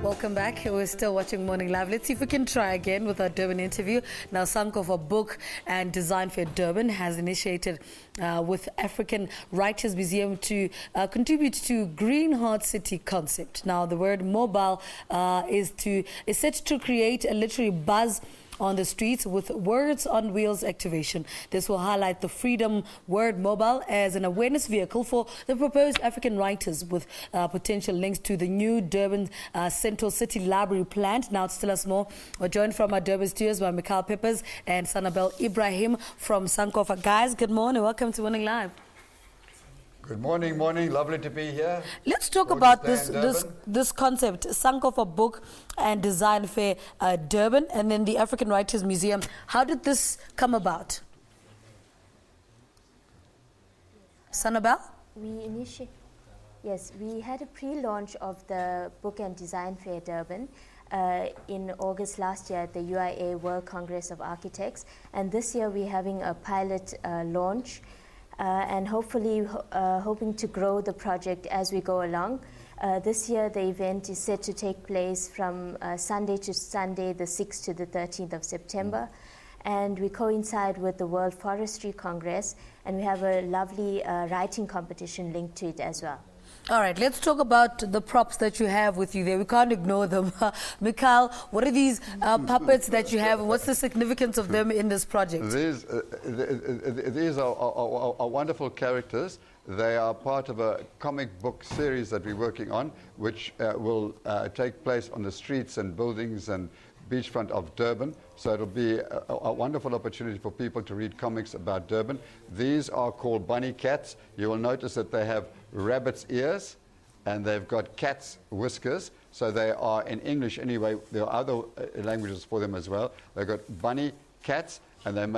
Welcome back. We're still watching Morning Live. Let's see if we can try again with our Durban interview. Now, Sankofa Book and Design Fair Durban has initiated with African Writers Museum to contribute to Green Heart City concept. Now, the word mobile is set to create a literary buzz on the streets with Words on Wheels activation. This will highlight the Freedom Word Mobile as an awareness vehicle for the proposed African writers with potential links to the new Durban Central City Library planned. Now to tell us more, we're joined from our Durban studios by Mikhail Peppas and Sanabelle Ebrahim from Sankofa. Guys, good morning. Welcome to Morning Live. Good morning, lovely to be here. Let's talk about this concept, Sankofa Book and Design Fair Durban, and then the African Writers Museum. How did this come about? Sanabelle? We had a pre-launch of the Book and Design Fair Durban in August last year at the UIA World Congress of Architects, and this year we're having a pilot launch. And hopefully hoping to grow the project as we go along. This year the event is set to take place from Sunday to Sunday, the 6th to the 13th of September. And we coincide with the World Forestry Congress, and we have a lovely writing competition linked to it as well. All right, let's talk about the props that you have with you there. We can't ignore them. Mikhail, what are these puppets that you have, and what's the significance of them in this project? These are wonderful characters. They are part of a comic book series that we're working on, which will take place on the streets and buildings and beachfront of Durban. So it'll be a wonderful opportunity for people to read comics about Durban. These are called bunny cats. You will notice that they have rabbit's ears and they've got cat's whiskers. So they are in English anyway. There are other languages for them as well. They've got bunny cats, and they're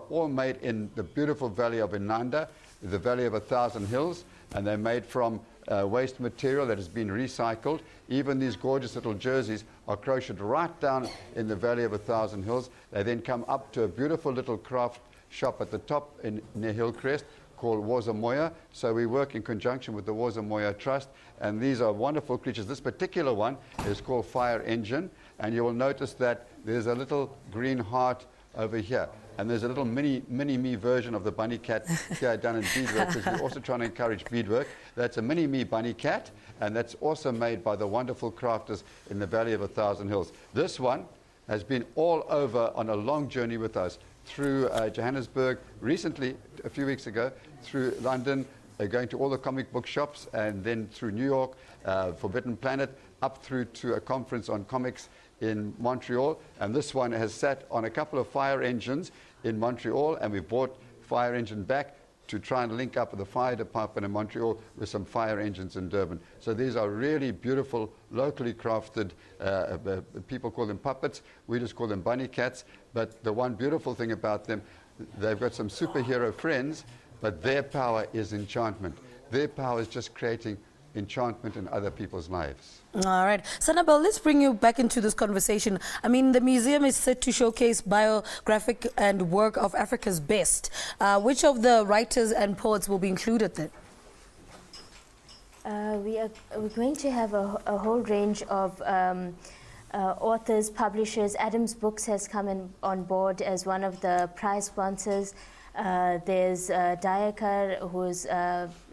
all made in the beautiful valley of Inanda, the valley of 1,000 hills, and they're made from waste material that has been recycled. Even these gorgeous little jerseys are crocheted right down in the valley of 1,000 hills. They then come up to a beautiful little craft shop at the top near Hillcrest called Wozamoya. So we work in conjunction with the Wozamoya Trust, and these are wonderful creatures. This particular one is called Fire Engine, and you will notice that there's a little green heart over here. And there's a little mini-me version of the bunny cat here done in beadwork, because we're also trying to encourage beadwork. That's a mini-me bunny cat, and that's also made by the wonderful crafters in the Valley of 1,000 Hills. This one has been all over on a long journey with us through Johannesburg, recently, a few weeks ago, through London, going to all the comic book shops, and then through New York, Forbidden Planet, up through to a conference on comics in Montreal. And this one has sat on a couple of fire engines in Montreal, and we brought Fire Engine back to try and link up with the fire department in Montreal with some fire engines in Durban. So these are really beautiful, locally crafted, people call them puppets, we just call them bunny cats. But the one beautiful thing about them, they've got some superhero friends, but their power is enchantment. Their power is just creating enchantment in other people's lives. All right. Sanabelle, let's bring you back into this conversation. I mean, the museum is set to showcase biographic and work of Africa's best. Which of the writers and poets will be included then? We're going to have a whole range of authors, publishers. Adams Books has come on board as one of the prize sponsors. There's Dayakar, who's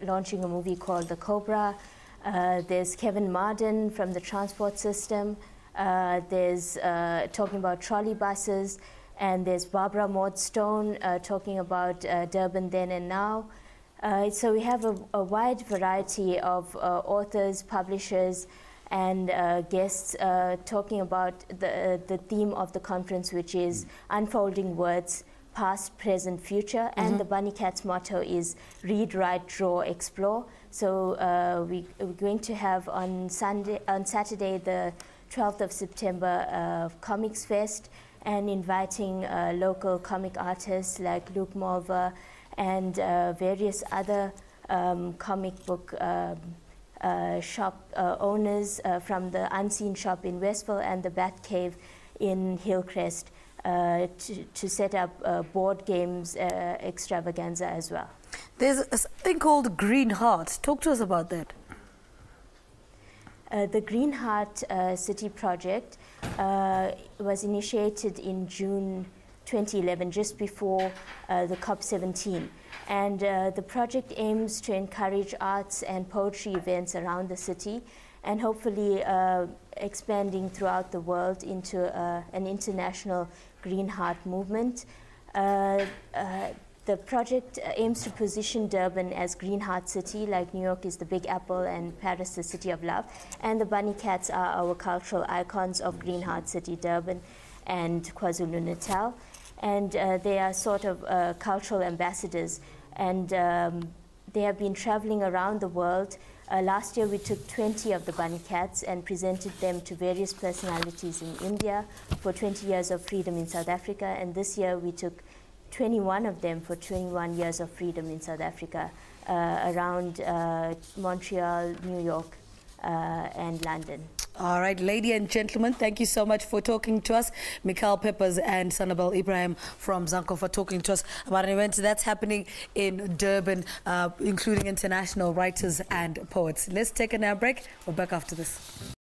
launching a movie called The Cobra. There's Kevin Marden from the transport system. There's talking about trolley buses. And there's Barbara Maud Stone talking about Durban then and now. So we have a wide variety of authors, publishers, and guests talking about the theme of the conference, which is Unfolding Words, Past, Present, Future, and the Bunny Cat's motto is Read, Write, Draw, Explore. So we're going to have on Saturday, the 12th of September, Comics Fest, and inviting local comic artists like Luke Mulver and various other comic book shop owners from the Unseen Shop in Westville and the Bat Cave in Hillcrest to set up board games extravaganza as well. There's something called Green Heart. Talk to us about that. The Green Heart City project was initiated in June 2011, just before the COP17. And the project aims to encourage arts and poetry events around the city, and hopefully expanding throughout the world into an international Green Heart movement. The project aims to position Durban as Green Heart City, like New York is the Big Apple and Paris the City of Love. And the bunny cats are our cultural icons of Green Heart City, Durban and KwaZulu-Natal. And they are sort of cultural ambassadors. And they have been traveling around the world. Last year we took 20 of the bunny cats and presented them to various personalities in India for 20 years of freedom in South Africa. And this year we took 21 of them for 21 years of freedom in South Africa, around Montreal, New York, and London. All right, ladies and gentlemen, thank you so much for talking to us. Mikhail Peppas and Sanabelle Ebrahim from Sankofa talking to us about an event that's happening in Durban, including international writers and poets. Let's take a now break. We're back after this.